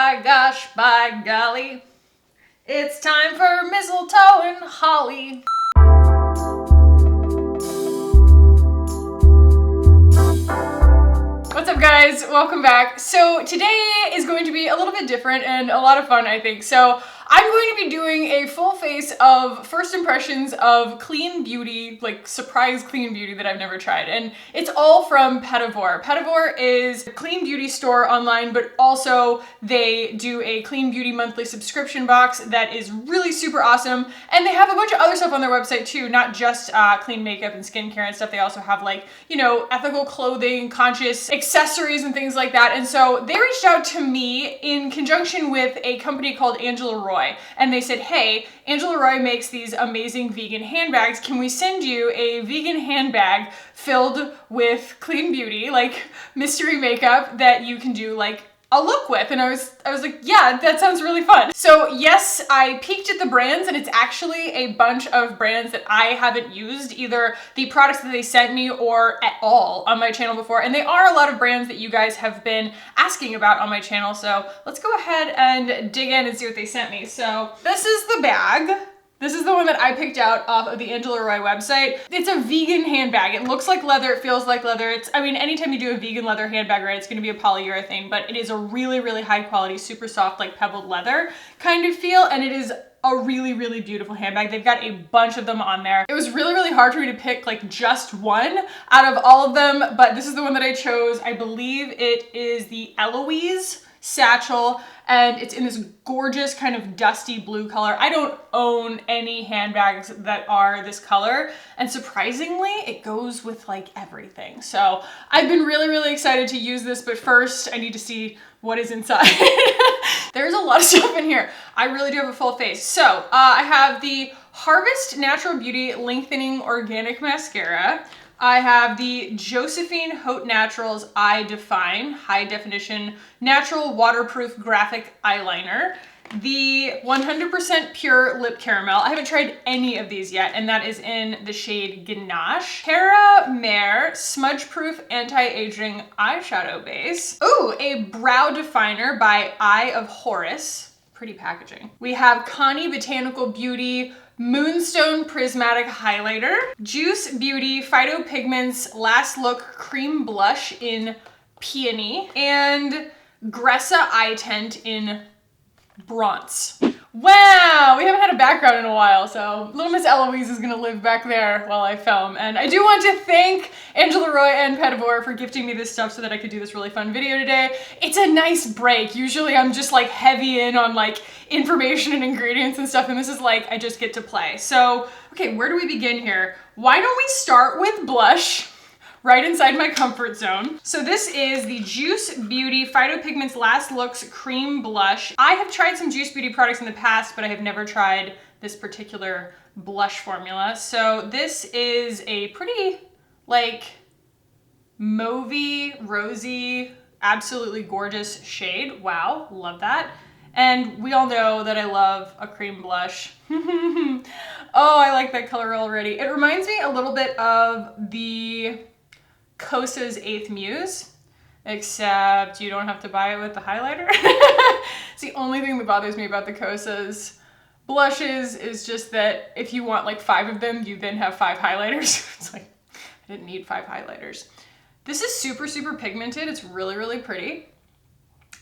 by gosh, by golly, it's time for mistletoe and holly. What's up, guys? Welcome back. So today is going to be a little bit different and a lot of fun, I think. So I'm going to be doing a full face of first impressions of clean beauty, like surprise clean beauty that I've never tried. And it's all from Petit Vour. Petit Vour is a clean beauty store online, but also they do a clean beauty monthly subscription box that is really super awesome. And they have a bunch of other stuff on their website too, not just clean makeup and skincare and stuff. They also have like, you know, ethical clothing, conscious accessories and things like that. And so they reached out to me in conjunction with a company called Angelia Roi. And they said, hey, Angelia Roi makes these amazing vegan handbags. Can we send you a vegan handbag filled with clean beauty, like mystery makeup that you can do like a look with? And I was like, yeah, that sounds really fun. So yes, I peeked at the brands, and it's actually a bunch of brands that I haven't used, either the products that they sent me or at all on my channel before. And they are a lot of brands that you guys have been asking about on my channel. So let's go ahead and dig in and see what they sent me. So this is the bag. This is the one that I picked out off of the Angelia Roi website. It's a vegan handbag. It looks like leather, it feels like leather. I mean, anytime you do a vegan leather handbag, right, it's gonna be a polyurethane, but it is a really, really high quality, super soft, like pebbled leather kind of feel, and it is a really, really beautiful handbag. They've got a bunch of them on there. It was really, really hard for me to pick like just one out of all of them, but this is the one that I chose. I believe it is the Eloise satchel, and it's in this gorgeous kind of dusty blue color. I don't own any handbags that are this color, and surprisingly, it goes with like everything. So I've been really, really excited to use this, but first I need to see what is inside. There's a lot of stuff in here. I really do have a full face. So I have the Harvest Natural Beauty Lengthening Organic Mascara. I have the Josephine Haute Naturals Eye Define High Definition Natural Waterproof Graphic Eyeliner. The 100% Pure Lip Caramel. I haven't tried any of these yet, and that is in the shade Ganache. Cara Mere Smudge Proof Anti-Aging Eyeshadow Base. Ooh, a Brow Definer by Eye of Horus. Pretty packaging. We have Connie Botanical Beauty Moonstone Prismatic Highlighter, Juice Beauty Phyto Pigments Last Look Cream Blush in Peony, and Gressa Eye Tint in Bronze. Wow, we haven't had a background in a while, so little Miss Eloise is gonna live back there while I film. And I do want to thank Angelia Roi and Petit Vour for gifting me this stuff so that I could do this really fun video today. It's a nice break. Usually I'm just like heavy in on like information and ingredients and stuff, and this is like, I just get to play. So, okay, where do we begin here? Why don't we start with blush? Right inside my comfort zone. So this is the Juice Beauty Phyto Pigments Last Looks Cream Blush. I have tried some Juice Beauty products in the past, but I have never tried this particular blush formula. So this is a pretty like mauvey, rosy, absolutely gorgeous shade. Wow, love that. And we all know that I love a cream blush. Oh, I like that color already. It reminds me a little bit of the Kosas 8th Muse, except you don't have to buy it with the highlighter. It's the only thing that bothers me about the Kosas blushes is just that if you want like 5 of them, you then have 5 highlighters. It's like, I didn't need 5 highlighters. This is super, super pigmented. It's really, really pretty.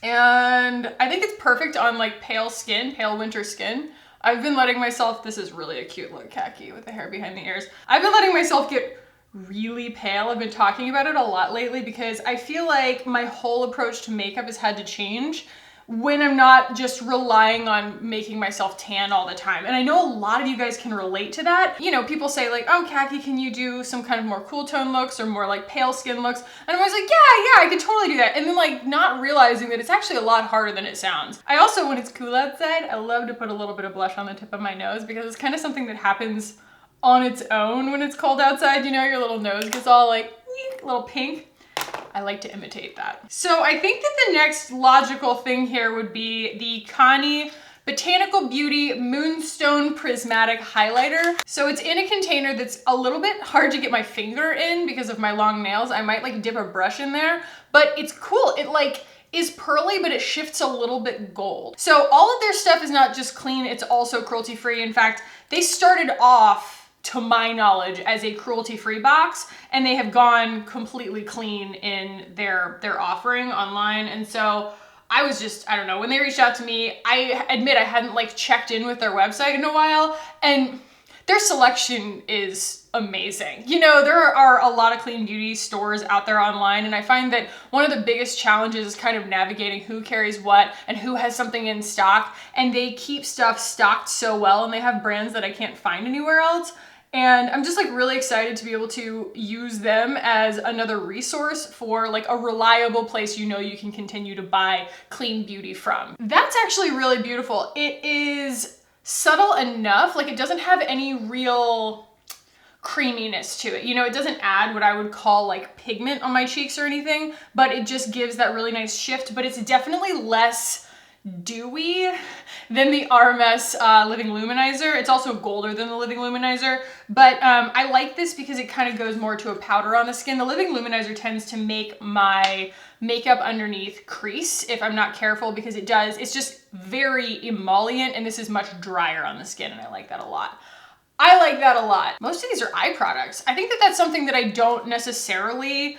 And I think it's perfect on like pale skin, pale winter skin. I've been letting myself, this is really a cute look, khaki with the hair behind the ears. I've been letting myself get really pale. I've been talking about it a lot lately because I feel like my whole approach to makeup has had to change when I'm not just relying on making myself tan all the time. And I know a lot of you guys can relate to that. You know, people say like, oh, khaki, can you do some kind of more cool tone looks or more like pale skin looks? And I'm always like, yeah, I could totally do that. And then like not realizing that it's actually a lot harder than it sounds. I also, when it's cool outside, I love to put a little bit of blush on the tip of my nose because it's kind of something that happens on its own when it's cold outside. You know, your little nose gets all like a little pink. I like to imitate that. So I think that the next logical thing here would be the Connie Botanical Beauty Moonstone Prismatic Highlighter. So it's in a container that's a little bit hard to get my finger in because of my long nails. I might like dip a brush in there, but it's cool. is pearly, but it shifts a little bit gold. So all of their stuff is not just clean, it's also cruelty-free. In fact, they started off, to my knowledge, as a cruelty-free box, and they have gone completely clean in their offering online. And so I was just, I don't know, when they reached out to me, I admit I hadn't like checked in with their website in a while, and their selection is amazing. You know, there are a lot of clean beauty stores out there online, and I find that one of the biggest challenges is kind of navigating who carries what and who has something in stock, and they keep stuff stocked so well, and they have brands that I can't find anywhere else. And I'm just like really excited to be able to use them as another resource for like a reliable place you know you can continue to buy clean beauty from. That's actually really beautiful. It is subtle enough, like it doesn't have any real creaminess to it. You know, it doesn't add what I would call like pigment on my cheeks or anything, but it just gives that really nice shift. But it's definitely less dewy than the RMS Living Luminizer. It's also golder than the Living Luminizer, but I like this because it kind of goes more to a powder on the skin. The Living Luminizer tends to make my makeup underneath crease if I'm not careful, because it's just very emollient, and this is much drier on the skin, and I like that a lot. I like that a lot. Most of these are eye products. I think that that's something that I don't necessarily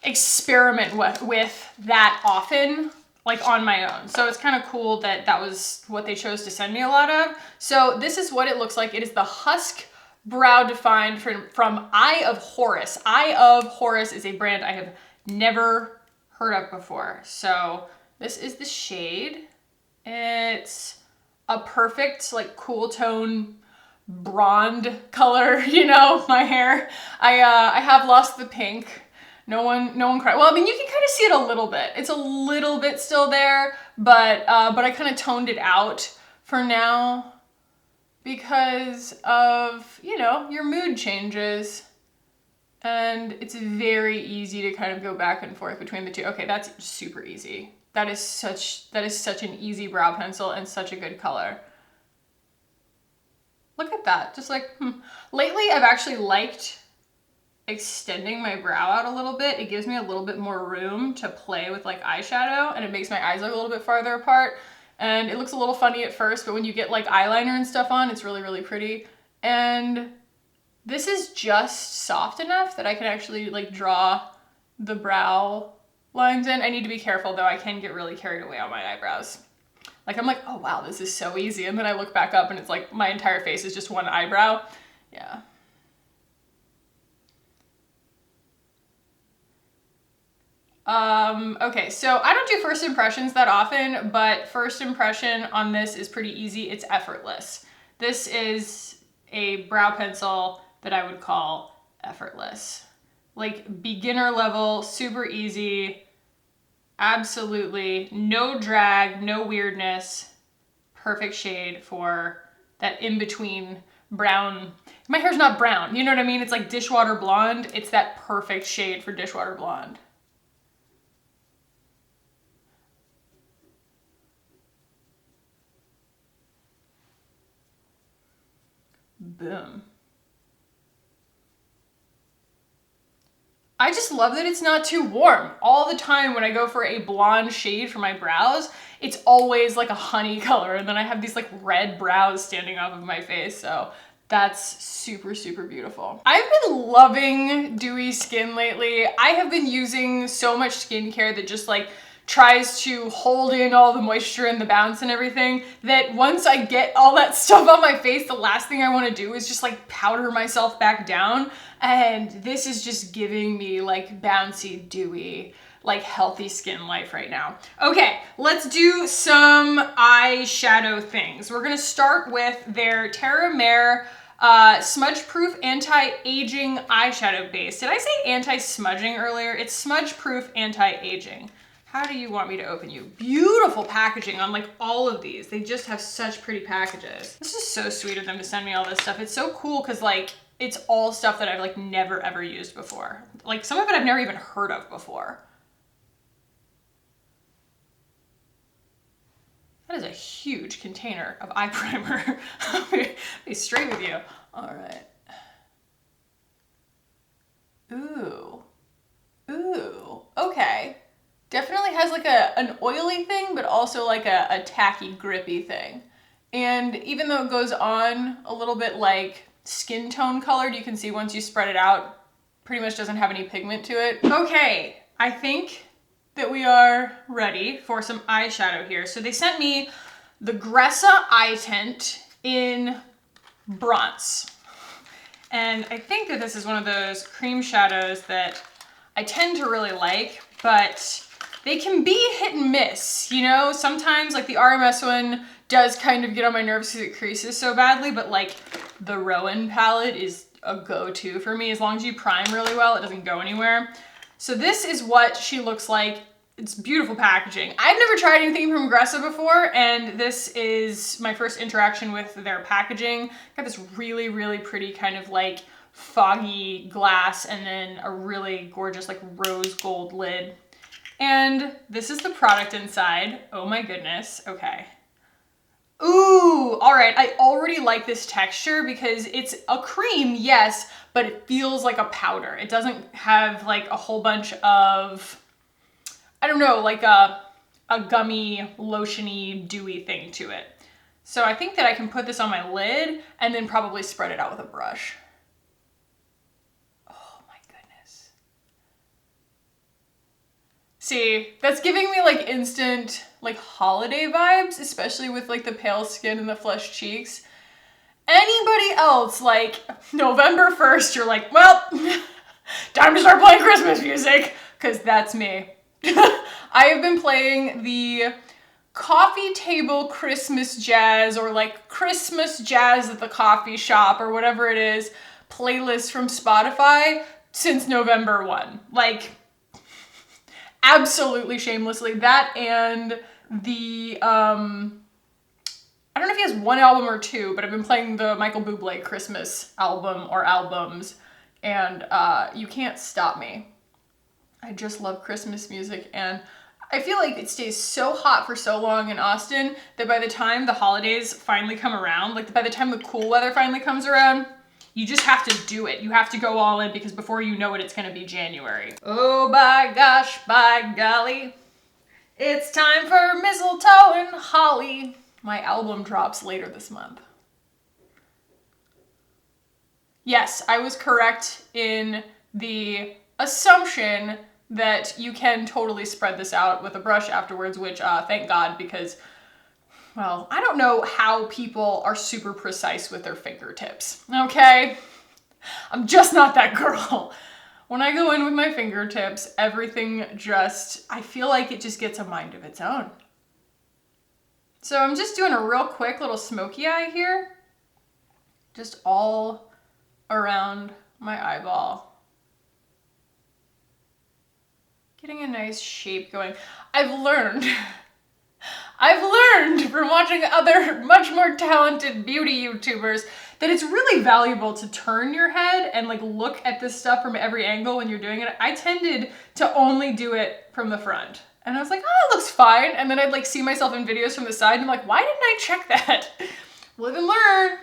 experiment with that often, like on my own. So it's kind of cool that that was what they chose to send me a lot of. So this is what it looks like. It is the Husk Brow Defined from Eye of Horus. Eye of Horus is a brand I have never heard of before. So this is the shade. It's a perfect like cool tone blonde color, you know, my hair. I have lost the pink. No one cried. Well, I mean, you can kind of see it a little bit. It's a little bit still there, but I kind of toned it out for now because of, you know, your mood changes. And it's very easy to kind of go back and forth between the two. Okay, that's super easy. That is such an easy brow pencil and such a good color. Look at that, just like, Lately, I've actually liked extending my brow out a little bit. It gives me a little bit more room to play with like eyeshadow, and it makes my eyes look a little bit farther apart. And it looks a little funny at first, but when you get like eyeliner and stuff on, it's really, really pretty. And this is just soft enough that I can actually like draw the brow lines in. I need to be careful though. I can get really carried away on my eyebrows. Like I'm like, oh wow, this is so easy. And then I look back up and it's like my entire face is just one eyebrow. Yeah. Okay, so I don't do first impressions that often, but first impression on this is pretty easy. It's effortless. This is a brow pencil that I would call effortless. Like beginner level, super easy, absolutely no drag, no weirdness, perfect shade for that in-between brown. My hair's not brown, you know what I mean? It's like dishwater blonde. It's that perfect shade for dishwater blonde. Boom. I just love that it's not too warm. All the time when I go for a blonde shade for my brows, it's always like a honey color, and then I have these like red brows standing off of my face, so that's super, super beautiful. I've been loving dewy skin lately. I have been using so much skincare that just like tries to hold in all the moisture and the bounce and everything, that once I get all that stuff on my face, the last thing I want to do is just like powder myself back down. And this is just giving me like bouncy, dewy, like healthy skin life right now. Okay, let's do some eyeshadow things. We're gonna start with their Terra Mer Smudge Proof Anti-Aging Eyeshadow Base. Did I say anti-smudging earlier? It's Smudge Proof Anti-Aging. How do you want me to open you? Beautiful packaging on like all of these. They just have such pretty packages. This is so sweet of them to send me all this stuff. It's so cool because like it's all stuff that I've like never ever used before. Like some of it I've never even heard of before. That is a huge container of eye primer. Be straight with you. All right. Ooh. Ooh. Okay. Definitely has like a an oily thing, but also like a tacky, grippy thing. And even though it goes on a little bit like skin tone colored, you can see once you spread it out, pretty much doesn't have any pigment to it. Okay, I think that we are ready for some eyeshadow here. So they sent me the Gressa eye tint in bronze. And I think that this is one of those cream shadows that I tend to really like, but they can be hit and miss, you know? Sometimes like the RMS one does kind of get on my nerves because it creases so badly, but like the Rowan palette is a go-to for me. As long as you prime really well, it doesn't go anywhere. So this is what she looks like. It's beautiful packaging. I've never tried anything from Gressa before, and this is my first interaction with their packaging. Got this really, really pretty kind of like foggy glass and then a really gorgeous like rose gold lid. And this is the product inside. Oh my goodness. Okay. Ooh, all right. I already like this texture because it's a cream, yes, but it feels like a powder. It doesn't have like a whole bunch of, I don't know, like a gummy, lotiony, dewy thing to it. So I think that I can put this on my lid and then probably spread it out with a brush. Oh my goodness. See, that's giving me like instant like holiday vibes, especially with like the pale skin and the flushed cheeks. Anybody else, like November 1st, you're like, well, time to start playing Christmas music, because that's me. I have been playing the coffee table Christmas jazz, or like Christmas jazz at the coffee shop, or whatever it is, playlist from Spotify since November 1. Like, absolutely shamelessly. That and the, I don't know if he has one album or two, but I've been playing the Michael Bublé Christmas album or albums, and you can't stop me. I just love Christmas music, and I feel like it stays so hot for so long in Austin that by the time the holidays finally come around, like by the time the cool weather finally comes around, you just have to do it. You have to go all in because before you know it, it's gonna be January. Oh by gosh, by golly, it's time for mistletoe and holly. My album drops later this month. Yes, I was correct in the assumption that you can totally spread this out with a brush afterwards, which thank God, because, well, I don't know how people are super precise with their fingertips, okay? I'm just not that girl. When I go in with my fingertips, everything just, I feel like it just gets a mind of its own. So I'm just doing a real quick little smoky eye here, just all around my eyeball. Getting a nice shape going. I've learned from watching other much more talented beauty YouTubers that it's really valuable to turn your head and like look at this stuff from every angle when you're doing it. I tended to only do it from the front. And I was like, oh, it looks fine. And then I'd like see myself in videos from the side and I'm like, why didn't I check that? Live and learn.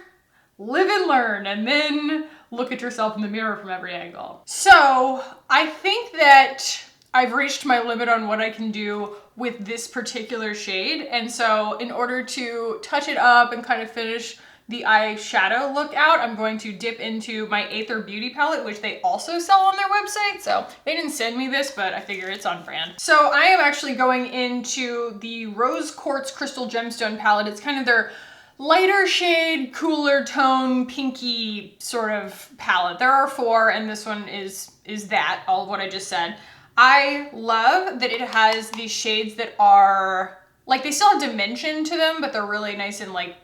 Live and learn. And then look at yourself in the mirror from every angle. So I think that I've reached my limit on what I can do with this particular shade. And so in order to touch it up and kind of finish the eyeshadow look out, I'm going to dip into my Aether Beauty palette, which they also sell on their website. So they didn't send me this, but I figure it's on brand. So I am actually going into the Rose Quartz Crystal Gemstone palette. It's kind of their lighter shade, cooler tone, pinky sort of palette. There are 4, and this one is that, all of what I just said. I love that it has these shades that are, like, they still have dimension to them, but they're really nice and, like,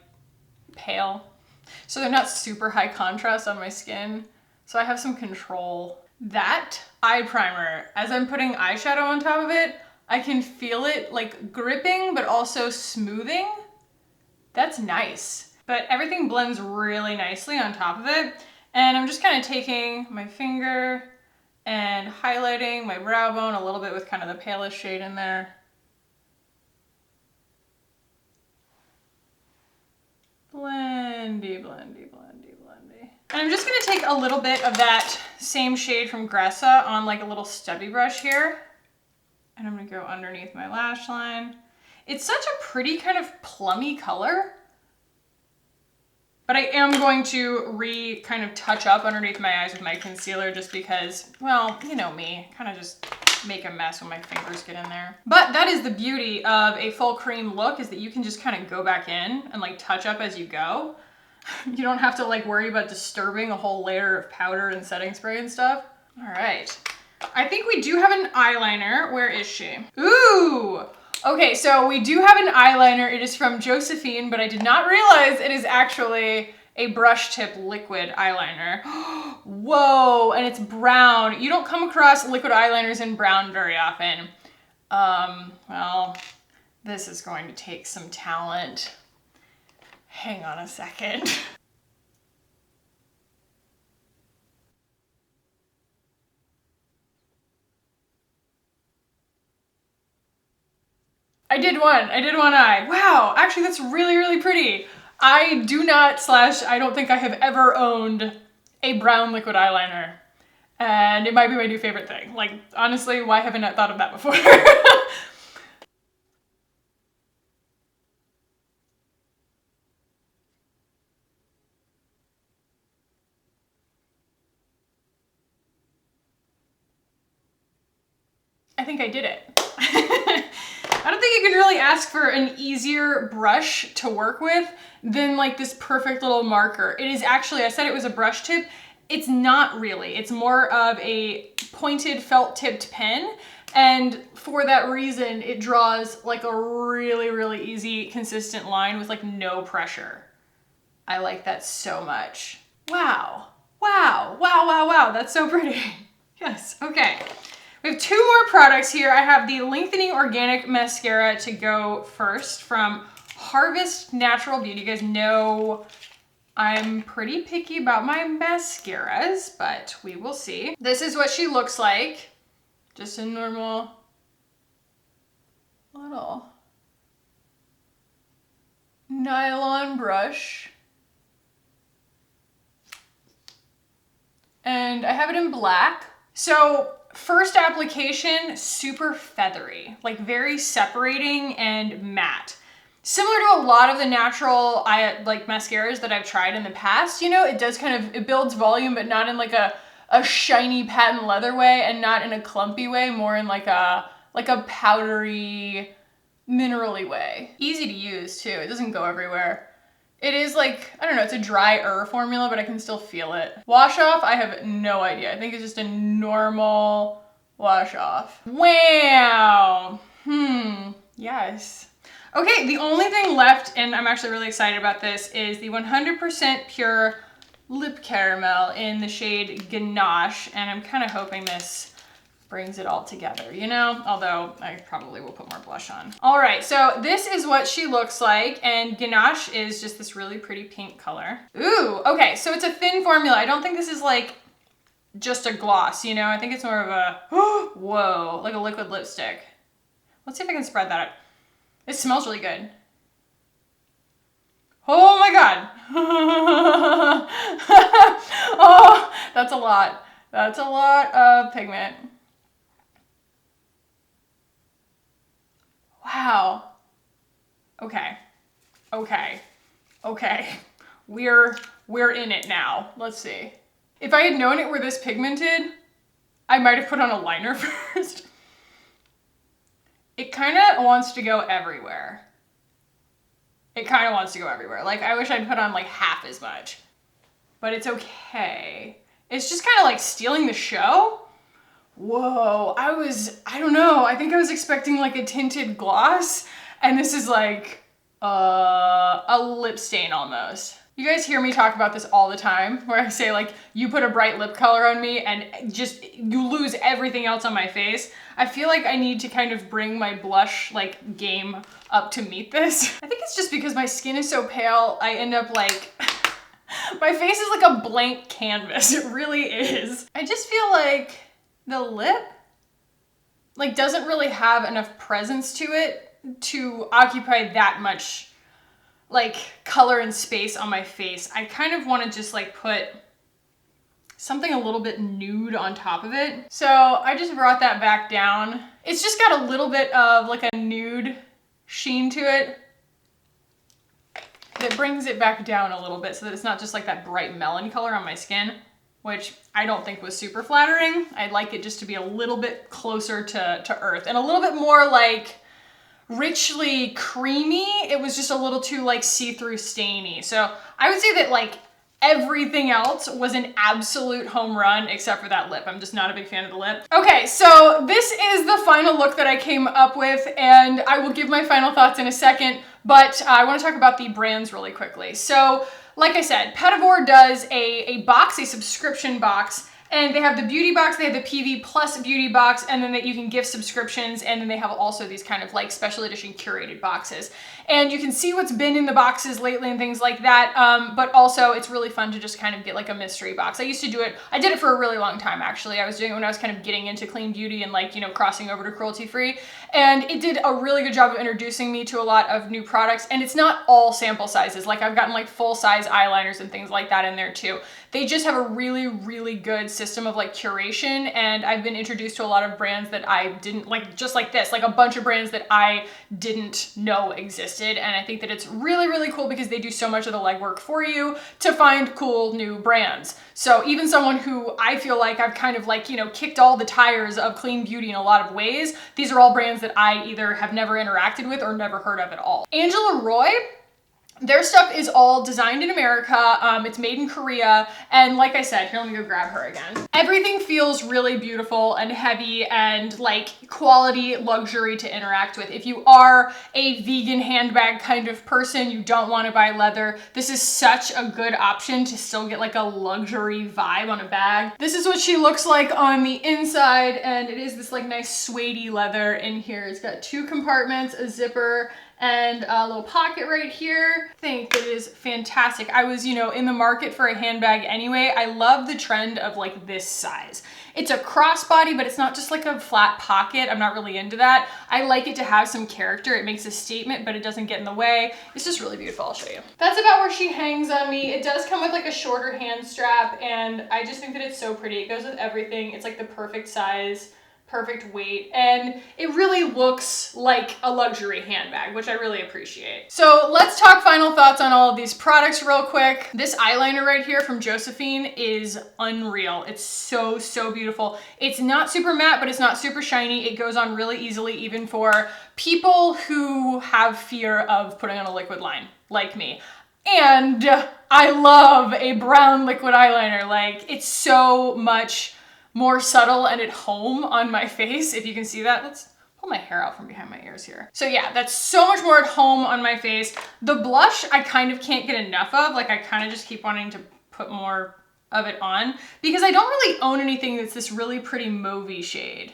pale. So they're not super high contrast on my skin. So I have some control. That eye primer, as I'm putting eyeshadow on top of it, I can feel it, like, gripping, but also smoothing. That's nice. But everything blends really nicely on top of it. And I'm just kind of taking my finger and highlighting my brow bone a little bit with kind of the palest shade in there. Blendy, blendy, blendy, blendy. And I'm just gonna take a little bit of that same shade from Gressa on like a little stubby brush here. And I'm gonna go underneath my lash line. It's such a pretty kind of plummy color. But I am going to kind of touch up underneath my eyes with my concealer just because, well, you know me, kind of just make a mess when my fingers get in there. But that is the beauty of a full cream look, is that you can just kind of go back in and like touch up as you go. You don't have to like worry about disturbing a whole layer of powder and setting spray and stuff. All right. I think we do have an eyeliner. Where is she? Ooh! Okay, so we do have an eyeliner. It is from Josephine, but I did not realize it is actually a brush tip liquid eyeliner. Whoa, and it's brown. You don't come across liquid eyeliners in brown very often. Well, this is going to take some talent. Hang on a second. I did one eye. Wow, actually that's really, really pretty. I do not / I don't think I have ever owned a brown liquid eyeliner. And it might be my new favorite thing. Like, honestly, why haven't I thought of that before? I think I did it. I don't think you can really ask for an easier brush to work with than like this perfect little marker. It is actually, I said it was a brush tip. It's not really. It's more of a pointed felt tipped pen. And for that reason, it draws like a really, really easy, consistent line with like no pressure. I like that so much. Wow. Wow. Wow, wow, wow. That's so pretty. Yes. Okay. We have 2 more products here. I have the Lengthening Organic Mascara to go first from Harvest Natural Beauty. You guys know I'm pretty picky about my mascaras, but we will see. This is what she looks like. Just a normal little nylon brush. And I have it in black. So first application, super feathery, like very separating and matte. Similar to a lot of the natural like mascaras that I've tried in the past, you know, it does kind of, it builds volume, but not in like a shiny patent leather way and not in a clumpy way, more in like a powdery, minerally way. Easy to use too, it doesn't go everywhere. It is like, I don't know, it's a drier formula, but I can still feel it. Wash off, I have no idea. I think it's just a normal wash off. Wow. Yes. Okay, the only thing left, and I'm actually really excited about this, is the 100% pure lip caramel in the shade Ganache, and I'm kind of hoping this brings it all together, you know? Although I probably will put more blush on. All right, so this is what she looks like, and Ganache is just this really pretty pink color. Ooh, okay, so it's a thin formula. I don't think this is like just a gloss, you know? I think it's more of a, whoa, like a liquid lipstick. Let's see if I can spread that out. It smells really good. Oh my God. Oh, that's a lot. That's a lot of pigment. Wow. Okay. Okay. Okay. We're in it now. Let's see. If I had known it were this pigmented, I might have put on a liner first. It kind of wants to go everywhere. It kind of wants to go everywhere. Like, I wish I'd put on like half as much. But it's okay. It's just kind of like stealing the show. Whoa, I don't know. I think I was expecting like a tinted gloss, and this is like a lip stain almost. You guys hear me talk about this all the time, where I say like, you put a bright lip color on me and just, you lose everything else on my face. I feel like I need to kind of bring my blush like game up to meet this. I think it's just because my skin is so pale, I end up like, my face is like a blank canvas. It really is. I just feel like the lip like doesn't really have enough presence to it to occupy that much like color and space on my face. I kind of want to just like put something a little bit nude on top of it. So I just brought that back down. It's just got a little bit of like a nude sheen to it that brings it back down a little bit so that it's not just like that bright melon color on my skin, which I don't think was super flattering. I'd like it just to be a little bit closer to earth and a little bit more like richly creamy. It was just a little too like see-through stainy. So I would say that like everything else was an absolute home run except for that lip. I'm just not a big fan of the lip. Okay, so this is the final look that I came up with, and I will give my final thoughts in a second, but I want to talk about the brands really quickly. So like I said, Petit Vour does a box, a subscription box, and they have the beauty box, they have the PV plus beauty box, and then that you can gift subscriptions, and then they have also these kind of like special edition curated boxes. And you can see what's been in the boxes lately and things like that, but also it's really fun to just kind of get like a mystery box. I used to do it, I did it for a really long time actually. I was doing it when I was kind of getting into clean beauty and like, you know, crossing over to cruelty free. And it did a really good job of introducing me to a lot of new products, and it's not all sample sizes. Like I've gotten like full size eyeliners and things like that in there too. They just have a really, really good system of like curation, and I've been introduced to a lot of brands that I didn't like, just like this, like a bunch of brands that I didn't know existed. And I think that it's really, really cool because they do so much of the legwork for you to find cool new brands. So even someone who I feel like I've kind of like, you know, kicked all the tires of clean beauty in a lot of ways, these are all brands that I either have never interacted with or never heard of at all. Angelia Roi, their stuff is all designed in America. It's made in Korea. And like I said, here, let me go grab her again. Everything feels really beautiful and heavy and like quality luxury to interact with. If you are a vegan handbag kind of person, you don't want to buy leather, this is such a good option to still get like a luxury vibe on a bag. This is what she looks like on the inside, and it is this like nice suede-y leather in here. It's got 2 compartments, a zipper, and a little pocket right here. I think it is fantastic. I was, you know, in the market for a handbag anyway. I love the trend of like this size. It's a crossbody, but it's not just like a flat pocket. I'm not really into that. I like it to have some character. It makes a statement, but it doesn't get in the way. It's just really beautiful. I'll show you. That's about where she hangs on me. It does come with like a shorter hand strap, and I just think that it's so pretty. It goes with everything. It's like the perfect size, perfect weight, and it really looks like a luxury handbag, which I really appreciate. So let's talk final thoughts on all of these products real quick. This eyeliner right here from Josephine is unreal. It's so, so beautiful. It's not super matte, but it's not super shiny. It goes on really easily, even for people who have fear of putting on a liquid line, like me. And I love a brown liquid eyeliner. Like, it's so much more subtle and at home on my face, if you can see that. Let's pull my hair out from behind my ears here. So yeah, that's so much more at home on my face. The blush, I kind of can't get enough of. Like, I kind of just keep wanting to put more of it on because I don't really own anything that's this really pretty mauvey shade.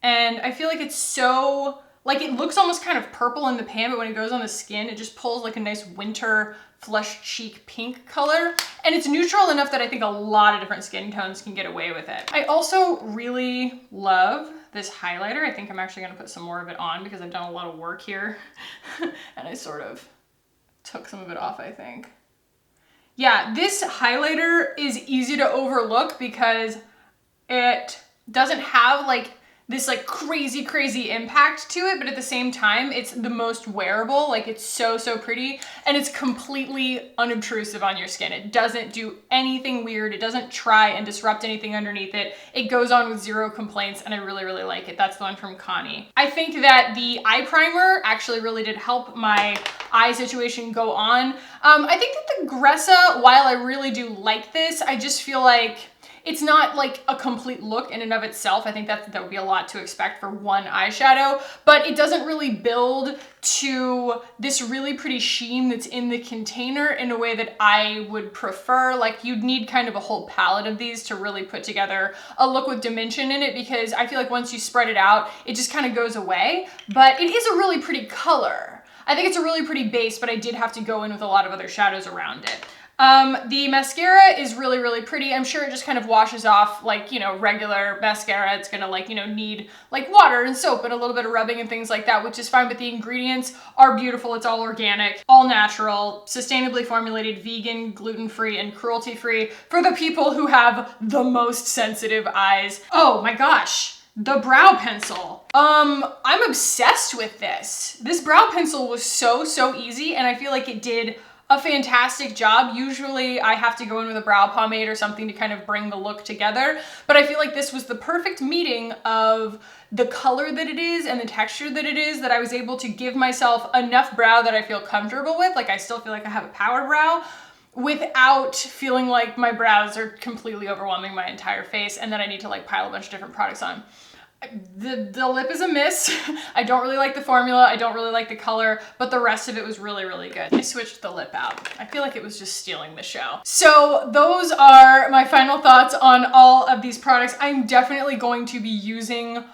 And I feel like it's so, like, it looks almost kind of purple in the pan, but when it goes on the skin, it just pulls like a nice winter flesh cheek pink color. And it's neutral enough that I think a lot of different skin tones can get away with it. I also really love this highlighter. I think I'm actually gonna put some more of it on because I've done a lot of work here and I sort of took some of it off, I think. Yeah, this highlighter is easy to overlook because it doesn't have like this like crazy impact to it, but at the same time, it's the most wearable. Like, it's so, so pretty, and it's completely unobtrusive on your skin. It doesn't do anything weird. It doesn't try and disrupt anything underneath it. It goes on with 0 complaints, and I really, really like it. That's the one from Connie. I think that the eye primer actually really did help my eye situation go on. I think that the Gressa, while I really do like this, I just feel like it's not like a complete look in and of itself. I think that would be a lot to expect for one eyeshadow, but it doesn't really build to this really pretty sheen that's in the container in a way that I would prefer. Like, you'd need kind of a whole palette of these to really put together a look with dimension in it, because I feel like once you spread it out, it just kind of goes away, but it is a really pretty color. I think it's a really pretty base, but I did have to go in with a lot of other shadows around it. The mascara is really, really pretty. I'm sure it just kind of washes off like, you know, regular mascara. It's gonna like, you know, need like water and soap and a little bit of rubbing and things like that, which is fine, but the ingredients are beautiful. It's all organic, all natural, sustainably formulated, vegan, gluten-free, and cruelty-free for the people who have the most sensitive eyes. Oh my gosh. The brow pencil. I'm obsessed with this. This brow pencil was so easy, and I feel like it did a fantastic job. Usually I have to go in with a brow pomade or something to kind of bring the look together, but I feel like this was the perfect meeting of the color that it is and the texture that it is, that I was able to give myself enough brow that I feel comfortable with. Like I still feel like I have a power brow without feeling like my brows are completely overwhelming my entire face and that I need to like pile a bunch of different products on. The lip is a miss. I don't really like the formula. I don't really like the color, but the rest of it was really, really good. I switched the lip out. I feel like it was just stealing the show. So those are my final thoughts on all of these products. I'm definitely going to be using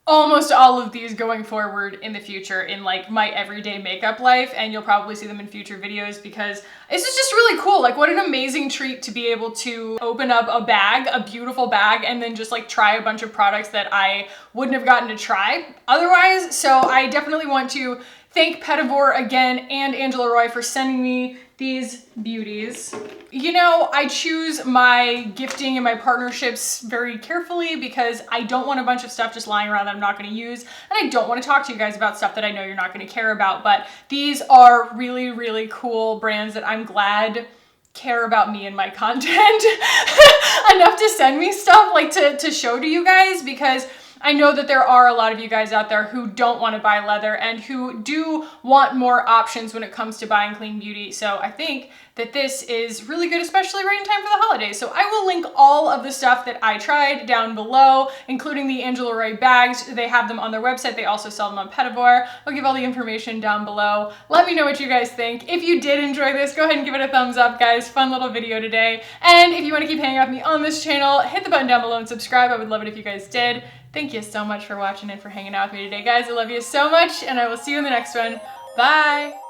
almost all of these going forward in the future in like my everyday makeup life, and you'll probably see them in future videos because this is just really cool. Like what an amazing treat to be able to open up a bag, a beautiful bag, and then just like try a bunch of products that I wouldn't have gotten to try otherwise. So I definitely want to thank Petit Vour again and Angelia Roi for sending me these beauties. You know, I choose my gifting and my partnerships very carefully because I don't want a bunch of stuff just lying around that I'm not going to use, and I don't want to talk to you guys about stuff that I know you're not going to care about, but these are really, really cool brands that I'm glad care about me and my content enough to send me stuff like to show to you guys, because I know that there are a lot of you guys out there who don't want to buy leather and who do want more options when it comes to buying clean beauty. So I think that this is really good, especially right in time for the holidays. So I will link all of the stuff that I tried down below, including the Angelia Roi bags. They have them on their website. They also sell them on Petit Vour. I'll give all the information down below. Let me know what you guys think. If you did enjoy this, go ahead and give it a thumbs up, guys. Fun little video today. And if you want to keep hanging out with me on this channel, hit the button down below and subscribe. I would love it if you guys did. Thank you so much for watching and for hanging out with me today, guys. I love you so much, and I will see you in the next one. Bye!